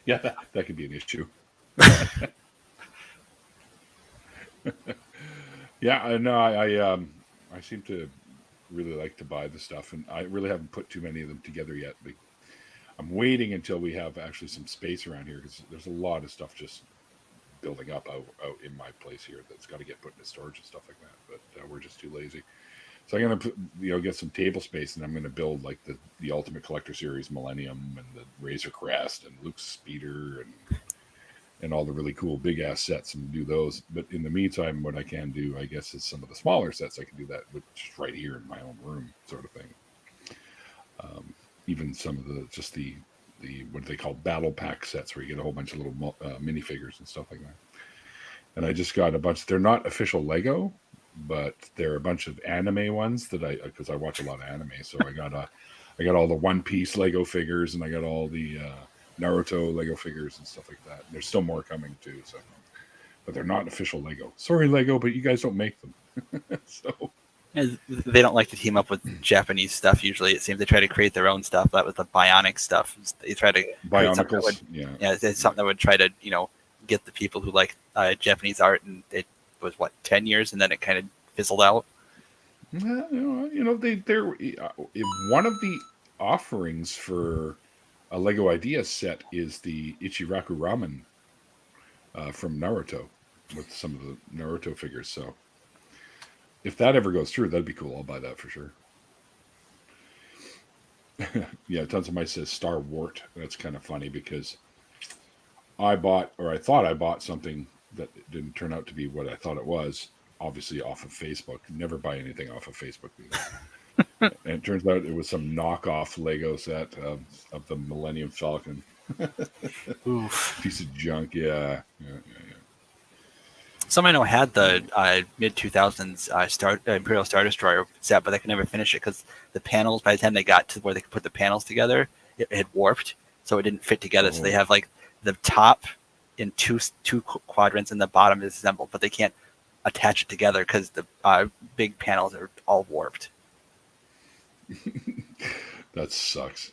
[SPEAKER 1] Yeah, that could be an issue. Yeah, no, I seem to really like to buy the stuff, and I really haven't put too many of them together yet. But I'm waiting until we have actually some space around here because there's a lot of stuff just building up out in my place here that's got to get put into storage and stuff like that. But we're just too lazy. So I'm gonna get some table space, and I'm gonna build like the Ultimate Collector Series Millennium and the Razor Crest and Luke's Speeder and all the really cool big ass sets and do those. But in the meantime, what I can do, I guess, is some of the smaller sets. I can do that with just right here in my own room, sort of thing. Even some of the what they call battle pack sets, where you get a whole bunch of little minifigures and stuff like that. And I just got a bunch. They're not official Lego, but they're a bunch of anime ones because I watch a lot of anime. So I got all the One Piece Lego figures, and I got all the Naruto Lego figures and stuff like that. There's still more coming too, but they're not official Lego. Sorry, Lego, but you guys don't make them. So
[SPEAKER 2] they don't like to team up with Japanese stuff. Usually, it seems they try to create their own stuff. That was the Bionic stuff. They try to
[SPEAKER 1] Bionicles.
[SPEAKER 2] It's something that would try to get the people who like Japanese art, and it was 10 years, and then it kind of fizzled out.
[SPEAKER 1] They're one of the offerings for a Lego Ideas set is the Ichiraku Ramen from Naruto with some of the Naruto figures. So if that ever goes through, that'd be cool. I'll buy that for sure. Yeah, Tons of Mice says Star Wart. That's kind of funny because I thought I bought something that didn't turn out to be what I thought it was. Obviously off of Facebook. Never buy anything off of Facebook. And it turns out it was some knockoff Lego set of the Millennium Falcon.
[SPEAKER 2] Oof.
[SPEAKER 1] Piece of junk, yeah.
[SPEAKER 2] Someone I know had the mid-2000s Imperial Star Destroyer set, but they could never finish it because the panels, by the time they got to where they could put the panels together, it had warped, so it didn't fit together. Oh. So they have like the top in two quadrants and the bottom is assembled, but they can't attach it together because the big panels are all warped.
[SPEAKER 1] That sucks.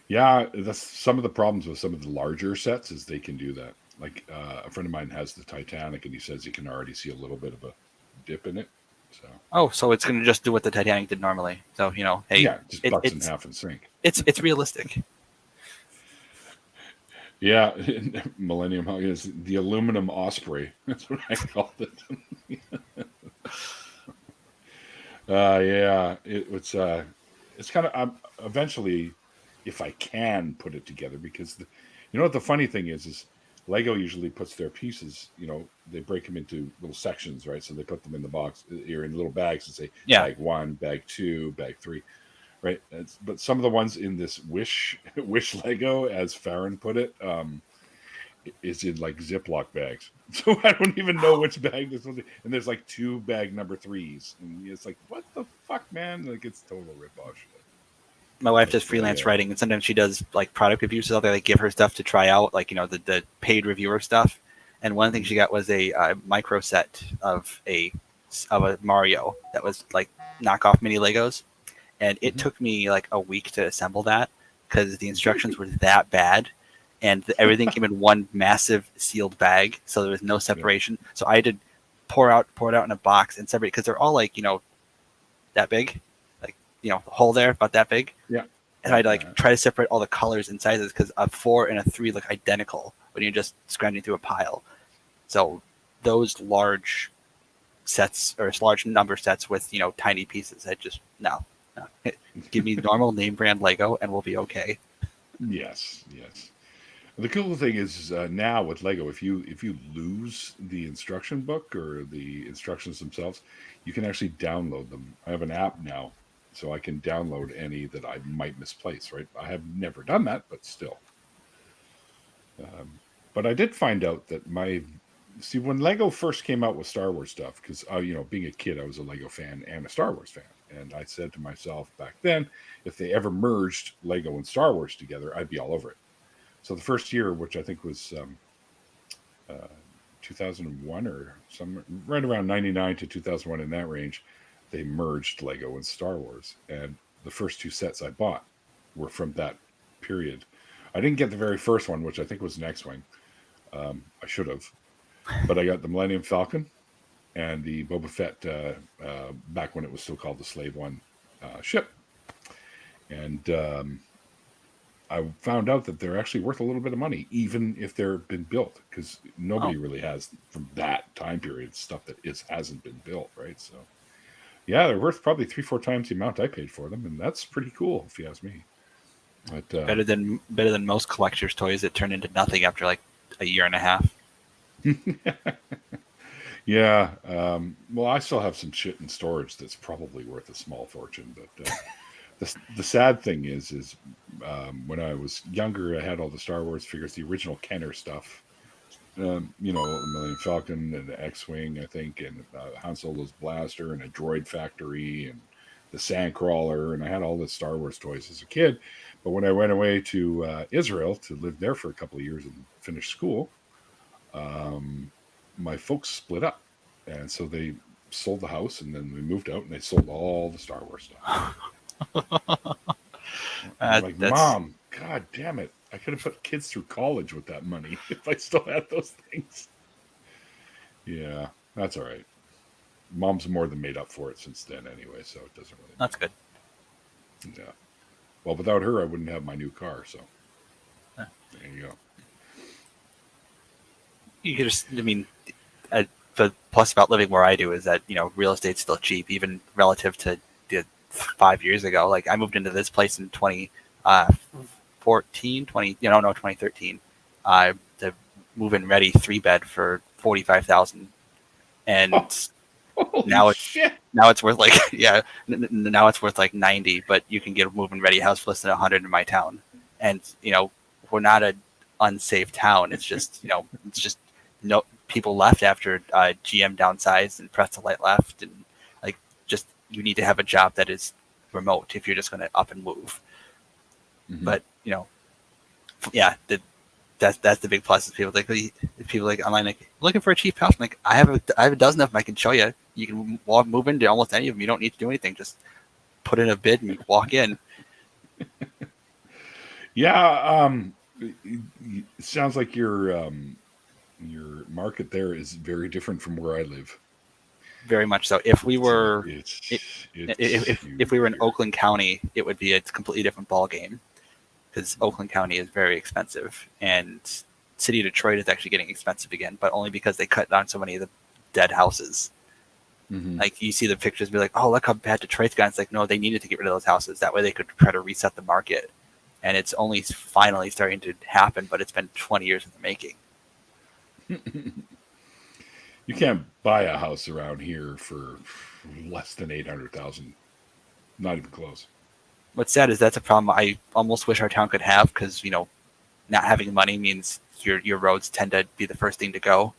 [SPEAKER 1] Yeah, that's some of the problems with some of the larger sets is they can do that. Like a friend of mine has the Titanic, and he says you can already see a little bit of a dip in it.
[SPEAKER 2] So it's going to just do what the Titanic did normally. So hey,
[SPEAKER 1] yeah, just bucks in half and sink.
[SPEAKER 2] It's realistic.
[SPEAKER 1] Yeah, Millennium is the aluminum Osprey. That's what I called it. Yeah, it's kind of eventually, if I can put it together, because you know what the funny thing is Lego usually puts their pieces, they break them into little sections, right? So they put them in the box or in little bags and say
[SPEAKER 2] Yeah.
[SPEAKER 1] bag 1, bag 2, bag 3, right? But some of the ones in this wish Lego, as Farron put it, is in like Ziploc bags. So I don't even know which bag this was. And there's like 2 bag number 3s. And it's like, what the fuck, man? Like, it's total rip-off shit.
[SPEAKER 2] My wife does freelance writing, and sometimes she does like product reviews out there. They give her stuff to try out, like, the paid reviewer stuff. And one thing she got was a micro set of a Mario that was like knockoff mini Legos. And it took me like a week to assemble that because the instructions were that bad. And everything came in one massive sealed bag, so there was no separation. Yeah. So I had to pour it out in a box and separate, because they're all like, that big, like, the hole there about that big.
[SPEAKER 1] Yeah.
[SPEAKER 2] And I'd like try to separate all the colors and sizes, because a 4 and a 3 look identical when you're just scrounging through a pile. So those large sets, or large number sets with tiny pieces, I just no. Give me normal name brand Lego and we'll be okay.
[SPEAKER 1] Yes. The cool thing is now with Lego, if you lose the instruction book or the instructions themselves, you can actually download them. I have an app now, so I can download any that I might misplace, right? I have never done that, but still. But I did find out that when Lego first came out with Star Wars stuff, because, being a kid, I was a Lego fan and a Star Wars fan. And I said to myself back then, if they ever merged Lego and Star Wars together, I'd be all over it. So the first year, which I think was 2001 or right around 99 to 2001, in that range, they merged Lego and Star Wars. And the first 2 sets I bought were from that period. I didn't get the very first one, which I think was an X-Wing. I should have. But I got the Millennium Falcon and the Boba Fett back when it was still called the Slave One ship. And I found out that they're actually worth a little bit of money, even if they're been built, because nobody really has, from that time period, stuff that hasn't been built, right? So, yeah, they're worth probably 3-4 times the amount I paid for them, and that's pretty cool, if you ask me. But,
[SPEAKER 2] better than most collectors' toys that turn into nothing after like a year and a half.
[SPEAKER 1] Yeah. Well, I still have some shit in storage that's probably worth a small fortune, but. The sad thing is when I was younger, I had all the Star Wars figures, the original Kenner stuff, the Millennium Falcon and the X-Wing, I think, and Han Solo's blaster and a droid factory and the Sandcrawler, and I had all the Star Wars toys as a kid. But when I went away to Israel to live there for a couple of years and finish school, my folks split up, and so they sold the house, and then we moved out, and they sold all the Star Wars stuff. I'm like, Mom, God damn it. I could have put kids through college with that money if I still had those things. Yeah, that's all right. Mom's more than made up for it since then anyway, so it doesn't really
[SPEAKER 2] matter. That's good.
[SPEAKER 1] Yeah. Well, without her, I wouldn't have my new car, so there you go.
[SPEAKER 2] You could just, the plus about living where I do is that, real estate's still cheap, even relative to 5 years ago. Like, I moved into this place in 2013. The move-in ready 3-bed for $45,000, and now it's worth like now it's worth like 90. But you can get a move-in ready house for less than 100 in my town, and we're not an unsafe town. It's just it's just no people left after GM downsized and Pretzel Light left, and like just. You need to have a job that is remote if you're just going to up and move. Mm-hmm. But that's the big plus. Is people like online, like, looking for a cheap house. I'm like, I have a dozen of them I can show you. You can move into almost any of them. You don't need to do anything. Just put in a bid and walk in.
[SPEAKER 1] Yeah, it sounds like your market there is very different from where I live.
[SPEAKER 2] Very much so. If we were if we were in Oakland County, it would be a completely different ball game, because Oakland County is very expensive, and city of Detroit is actually getting expensive again, but only because they cut down so many of the dead houses. Mm-hmm. Like, you see the pictures, be like, oh, look how bad Detroit's gotten. It's like, no, they needed to get rid of those houses. That way they could try to reset the market. And it's only finally starting to happen, but it's been 20 years in the making.
[SPEAKER 1] You can't buy a house around here for less than 800,000. Not even close.
[SPEAKER 2] What's sad is that's a problem I almost wish our town could have, because not having money means your roads tend to be the first thing to go.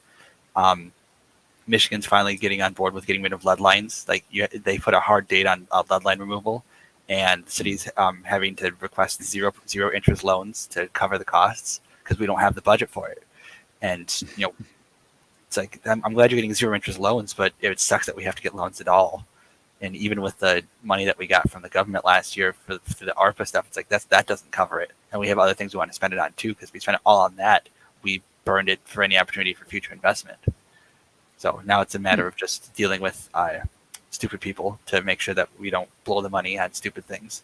[SPEAKER 2] Michigan's finally getting on board with getting rid of lead lines. Like they put a hard date on lead line removal, and the city's having to request zero interest loans to cover the costs because we don't have the budget for it. And it's like I'm glad you're getting zero interest loans, but it sucks that we have to get loans at all. And even with the money that we got from the government last year for the ARPA stuff, it's like that doesn't cover it. And we have other things we want to spend it on too, because we spent it all on that. We burned it for any opportunity for future investment. So now it's a matter of just dealing with stupid people to make sure that we don't blow the money on stupid things.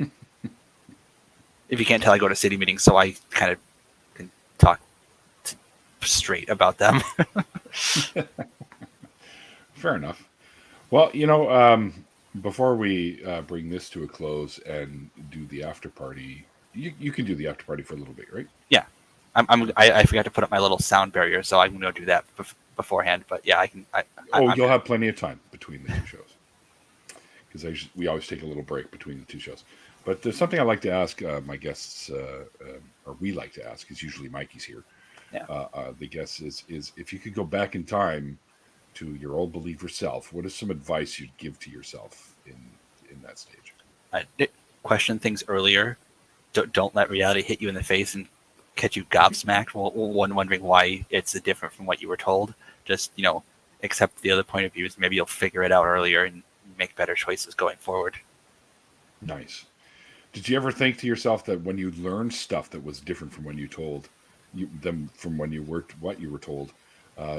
[SPEAKER 2] If you can't tell, I go to city meetings, so I kind of can talk straight about them.
[SPEAKER 1] Fair enough. Well, before we bring this to a close and do the after party, you can do the after party for a little bit, right?
[SPEAKER 2] Yeah, I forgot to put up my little sound barrier, so I'm going to do that beforehand. But yeah, I can.
[SPEAKER 1] You'll have plenty of time between the two shows, because we always take a little break between the two shows. But there's something I like to ask my guests, or we like to ask, because usually Mikey's here.
[SPEAKER 2] Yeah.
[SPEAKER 1] The guess is if you could go back in time to your old believer self, what is some advice you'd give to yourself in that stage?
[SPEAKER 2] Question things earlier. Don't let reality hit you in the face and catch you gobsmacked when wondering why it's different from what you were told. Just accept the other point of views. Maybe you'll figure it out earlier and make better choices going forward.
[SPEAKER 1] Nice. Did you ever think to yourself that when you learned stuff that was different from when you told them from when you were what you were told,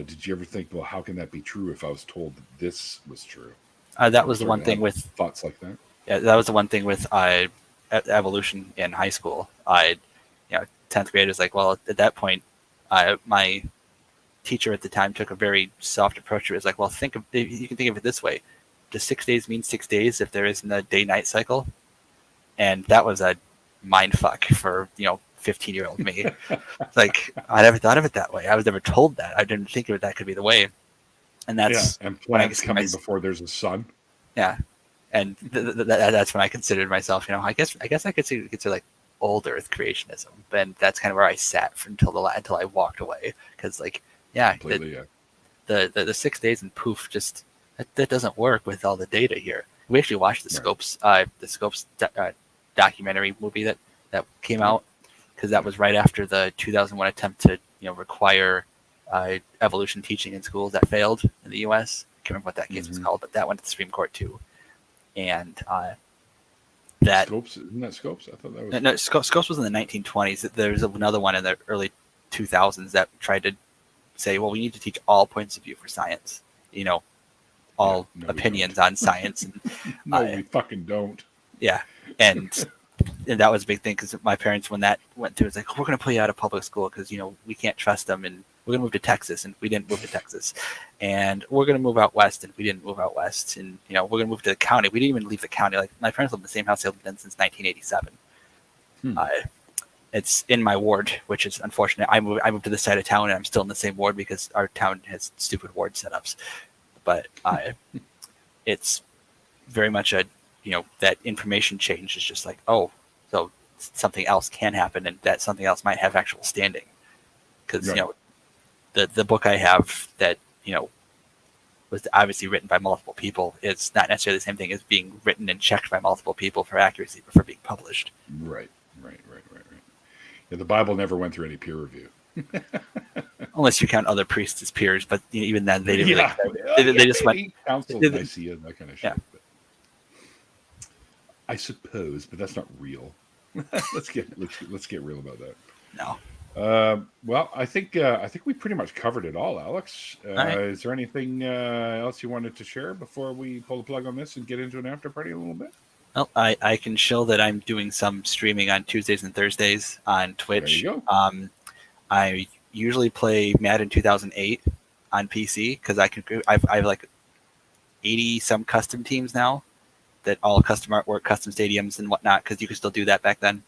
[SPEAKER 1] did you ever think, well, how can that be true if I was told that this was true?
[SPEAKER 2] That was the one thing with
[SPEAKER 1] thoughts like that.
[SPEAKER 2] Yeah, that was the one thing with evolution in high school. 10th grade is like, well, at that point, my teacher at the time took a very soft approach to it. It's like, well, you can think of it this way: does 6 days mean 6 days if there isn't a day-night cycle? And that was a mind fuck for 15-year-old me. It's like, I never thought of it that way. I was never told that. I didn't think that could be the way. And that's
[SPEAKER 1] and planets coming before there's a sun.
[SPEAKER 2] Yeah, and that's when I considered myself. I guess I could consider like old Earth creationism, and that's kind of where I sat until I walked away. Because the 6 days and poof, just that doesn't work with all the data here. We actually watched the Scopes documentary movie that came out, because that was right after the 2001 attempt to require evolution teaching in schools that failed in the U.S. I can't remember what that case was called, but that went to the Supreme Court too. And that
[SPEAKER 1] Scopes, isn't that Scopes? I thought that was
[SPEAKER 2] Scopes was in the 1920s. There's another one in the early 2000s that tried to say, well, we need to teach all points of view for science. All opinions on science. And,
[SPEAKER 1] no, we fucking don't.
[SPEAKER 2] Yeah, and that was a big thing, because my parents, when that went through, it's like, we're going to pull you out of public school because we can't trust them, and we're going to move to Texas, and we didn't move to Texas, and we're going to move out west, and we didn't move out west, and we're going to move to the county. We didn't even leave the county. Like, my parents lived in the same house they lived in since 1987. It's in my ward, which is unfortunate. I moved to this side of town, and I'm still in the same ward because our town has stupid ward setups. But it's very much that information change is just like, oh, so something else can happen, and that something else might have actual standing. Because the book I have that was obviously written by multiple people, it's not necessarily the same thing as being written and checked by multiple people for accuracy before being published.
[SPEAKER 1] Right. Yeah, the Bible never went through any peer review.
[SPEAKER 2] Unless you count other priests as peers, but even then they didn't. They just went
[SPEAKER 1] council, Nicaea, that kind of shit.
[SPEAKER 2] Yeah.
[SPEAKER 1] But I suppose, but that's not real. let's get real about that.
[SPEAKER 2] No.
[SPEAKER 1] Well, I think we pretty much covered it all, Alex.
[SPEAKER 2] Right.
[SPEAKER 1] Is there anything else you wanted to share before we pull the plug on this and get into an after party a little bit?
[SPEAKER 2] Well, I can show that I'm doing some streaming on Tuesdays and Thursdays on Twitch.
[SPEAKER 1] There you go.
[SPEAKER 2] I usually play Madden 2008 on PC because I have like 80 some custom teams now that all custom artwork, custom stadiums and whatnot, because you could still do that back then.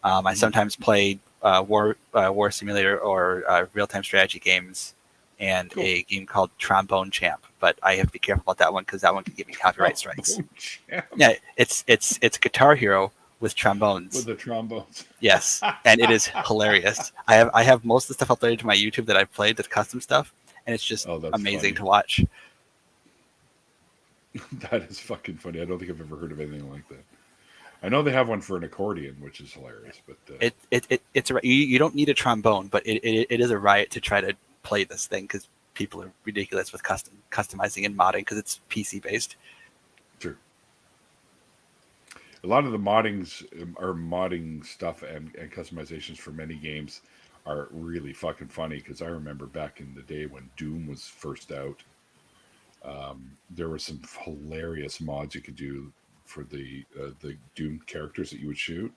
[SPEAKER 2] I sometimes play war simulator or real-time strategy games, and
[SPEAKER 1] Cool.
[SPEAKER 2] a game called Trombone Champ. But I have to be careful about that one because that one can get me copyright strikes. Yeah, it's Guitar Hero with trombones.
[SPEAKER 1] With the trombones.
[SPEAKER 2] Yes, and it is hilarious. I have most of the stuff uploaded to my YouTube that I've played, that's custom stuff, and it's just amazing to watch.
[SPEAKER 1] That is fucking funny. I don't think I've ever heard of anything like that. I know they have one for an accordion, which is hilarious. But
[SPEAKER 2] it's you don't need a trombone, but it is a riot to try to play this thing because people are ridiculous with customizing and modding because it's PC based.
[SPEAKER 1] Sure. A lot of the modding stuff and customizations for many games are really fucking funny because I remember back in the day when Doom was first out, there were some hilarious mods you could do for the Doom characters that you would shoot.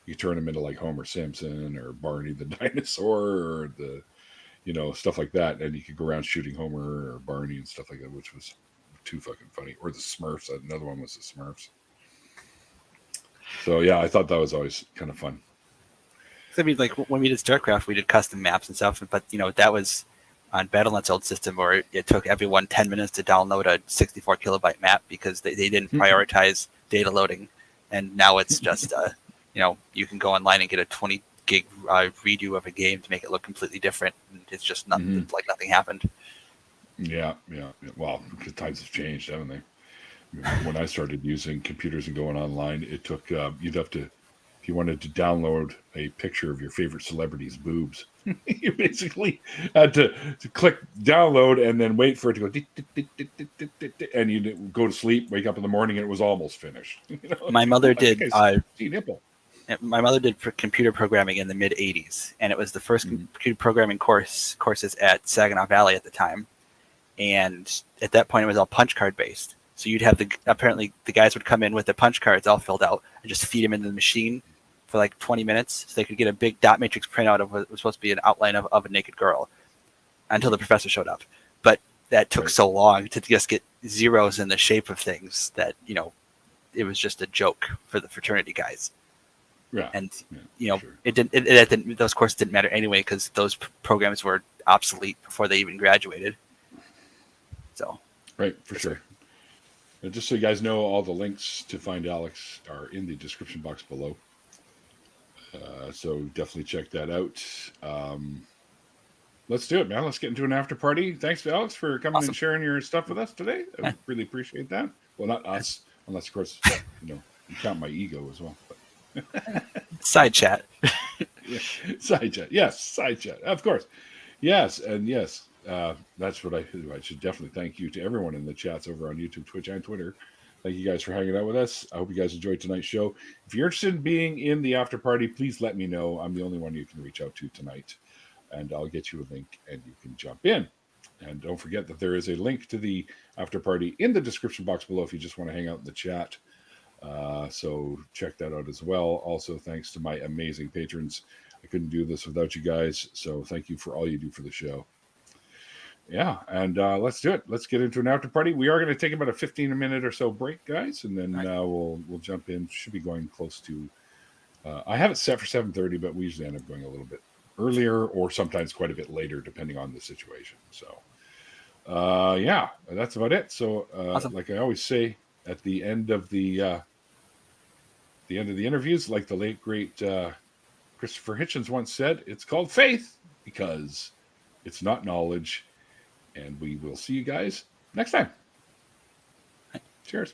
[SPEAKER 1] You turn them into like Homer Simpson or Barney the dinosaur or stuff like that, and you could go around shooting Homer or Barney and stuff like that, which was too fucking funny. Or the Smurfs. Another one was the Smurfs. So yeah, I thought that was always kind of fun.
[SPEAKER 2] I mean, like when we did StarCraft, we did custom maps and stuff, but that was on Battle.net's old system where it took everyone 10 minutes to download a 64 kilobyte map because they didn't prioritize data loading. And now it's just, you can go online and get a 20 gig redo of a game to make it look completely different. And it's just nothing, like nothing happened.
[SPEAKER 1] Yeah. Well, because times have changed, haven't they? When I started using computers and going online, it took, you'd have to, if you wanted to download a picture of your favorite celebrity's boobs, you basically had to click download and then wait for it to go, and you'd go to sleep, wake up in the morning, and it was almost finished.
[SPEAKER 2] My mother did.
[SPEAKER 1] Nipple.
[SPEAKER 2] My mother did computer programming in the mid '80s, and it was the first computer programming courses at Saginaw Valley at the time. And at that point, it was all punch card based. So you'd have apparently the guys would come in with the punch cards all filled out and just feed them into the machine for like 20 minutes so they could get a big dot matrix printout of what was supposed to be an outline of a naked girl until the professor showed up. But that took so long to just get zeros in the shape of things that, it was just a joke for the fraternity guys.
[SPEAKER 1] Yeah.
[SPEAKER 2] And,
[SPEAKER 1] sure.
[SPEAKER 2] it didn't, those courses didn't matter anyway because those programs were obsolete before they even graduated. So.
[SPEAKER 1] Right, for sure. And just so you guys know, all the links to find Alex are in the description box below. So definitely check that out. Let's do it, man. Let's get into an after party. Thanks to Alex for coming and sharing your stuff with us today. I really appreciate that. Well, not us, unless, of course, you count my ego as well. But
[SPEAKER 2] side chat.
[SPEAKER 1] Yeah, side chat. Yes, side chat. Of course. Yes, and yes. That's what I should definitely thank you to everyone in the chats over on YouTube, Twitch, and Twitter. Thank you guys for hanging out with us. I hope you guys enjoyed tonight's show. If you're interested in being in the after party, please let me know. I'm the only one you can reach out to tonight, and I'll get you a link and you can jump in. And don't forget that there is a link to the after party in the description box below if you just want to hang out in the chat. So check that out as well. Also, thanks to my amazing patrons. I couldn't do this without you guys. So thank you for all you do for the show. Yeah, and let's do it. Let's get into an after party. We are going to take about a 15-minute or so break, guys, and then we'll jump in. Should be going close to. I have it set for 7:30, but we usually end up going a little bit earlier, or sometimes quite a bit later, depending on the situation. So, yeah, that's about it. So,
[SPEAKER 2] awesome.
[SPEAKER 1] Like I always say at the end of the interviews, like the late great Christopher Hitchens once said, it's called faith because it's not knowledge. And we will see you guys next time. Cheers.